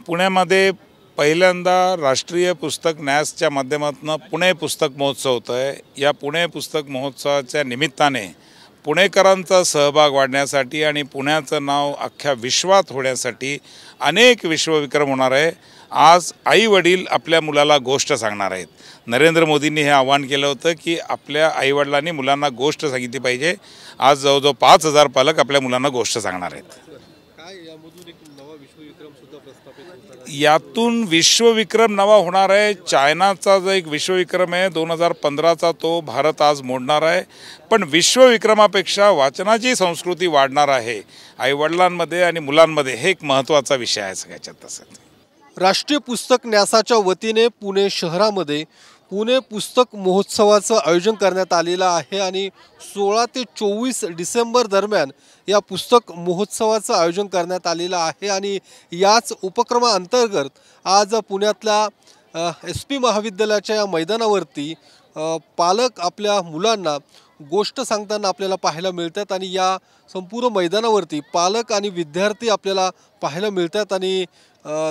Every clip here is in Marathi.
पुण्यामध्ये पहिल्यांदा राष्ट्रीय पुस्तक न्यासच्या माध्यमातून पुणे पुस्तक महोत्सव होत आहे। या पुणे पुस्तक महोत्सवाच्या निमित्ताने पुणेकरांचा सहभाग वाढण्यासाठी आणि पुण्याचं नाव अख्ख्या विश्वात होण्यासाठी अनेक विश्वविक्रम होणार आहे। आज आई वडील आपल्या मुलाला गोष्ट सांगणार आहेत। नरेंद्र मोदींनी हे आवाहन केलं होतं की आपल्या आईवडिलांनी मुलांना गोष्ट सांगितली पाहिजे। आज जवळजवळ 5000 पालक आपल्या मुलांना गोष्ट सांगणार आहेत। यातून विश्वविक्रम नवा होणार आहे। चायनाचा जो एक विश्वविक्रम आहे 2015चा तो भारत आज मोडणार आहे। पण विश्वविक्रमापेक्षा वाचनाची संस्कृती वाढणार आहे आईवडिलांमध्ये आणि मुलांमध्ये। हे एक महत्त्वाचा विषय आहे सगळ्याच्यात। तसंच राष्ट्रीय पुस्तक न्यासाच्या वतीने पुणे शहरामध्ये पुणे पुस्तक महोत्सवाचं आयोजन करण्यात आलेलं आहे आणि 16 ते 24 डिसेंबर दरम्यान या पुस्तक महोत्सवाचं आयोजन करण्यात आलेलं आहे। आणि याच उपक्रमाअंतर्गत आज पुण्यातल्या SP महाविद्यालयाच्या या मैदानावरती पालक आपल्या मुलांना गोष्ट सांगताना आपल्याला पाहायला मिळतात आणि या संपूर्ण मैदानावरती पालक आणि विद्यार्थी आपल्याला पाहायला मिळतात आणि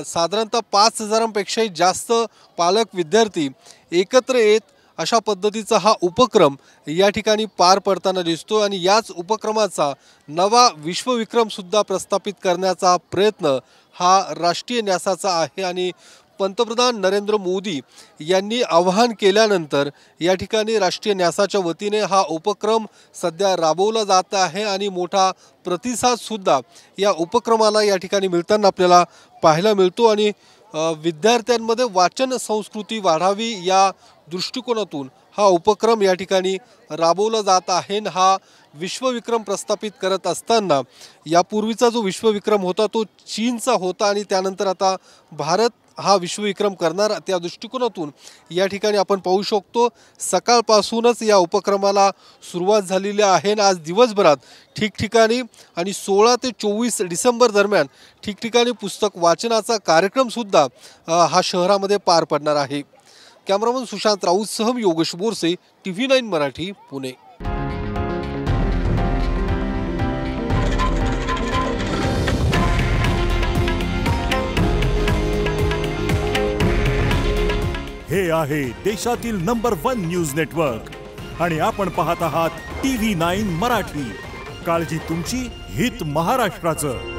साधारणतः 5000पेक्षाही जास्त पालक विद्यार्थी एकत्र येत अशा पद्धतीचा हा उपक्रम या ठिकाणी पार पडताना दिसतो। आणि याच उपक्रमाचा नवा विश्वविक्रम सुद्धा प्रस्थापित करण्याचा प्रयत्न हा राष्ट्रीय न्यासाचा आहे। आणि पंतप्रधान नरेंद्र मोदी यांनी आवाहन केल्यानंतर या ठिकाणी राष्ट्रीय न्यासाच्या वतीने हा उपक्रम सध्या राबवला जात आहे आणि मोठा प्रतिसाद सुद्धा या उपक्रमाला या ठिकाणी मिळताना आपल्याला पाहायला मिळतो। आणि विद्यार्थ्यांमध्ये वाचन संस्कृती वाढावी या दृष्टिकोनातून हा उपक्रम या ठिकाणी राबवला जात आहे। हा विश्वविक्रम प्रस्थापित करत असताना यापूर्वीचा जो विश्वविक्रम होता तो चीनचा होता आणि त्यानंतर आता भारत हा विश्वविक्रम करणार त्या दृष्टिकोनातून या ठिकाणी आपण पाहू शकतो सकाळपासूनच या उपक्रमाला सुरुवात झालेली आहे। आज दिवसभरात ठिकठिकाणी आणि 16 ते 24 डिसेंबर दरम्यान ठिकठिकाणी पुस्तक वाचनाचा कार्यक्रम सुद्धा हा शहरामध्ये पार पडणार आहे। कॅमेरामन सुशांत राऊत सह योगेश बोरसे TV9 मराठी पुणे। हे आहे देशातील नंबर 1 न्यूज नेटवर्क आणि आपण पाहत आहात TV9 मराठी। काळजी तुमची, हित महाराष्ट्राचं।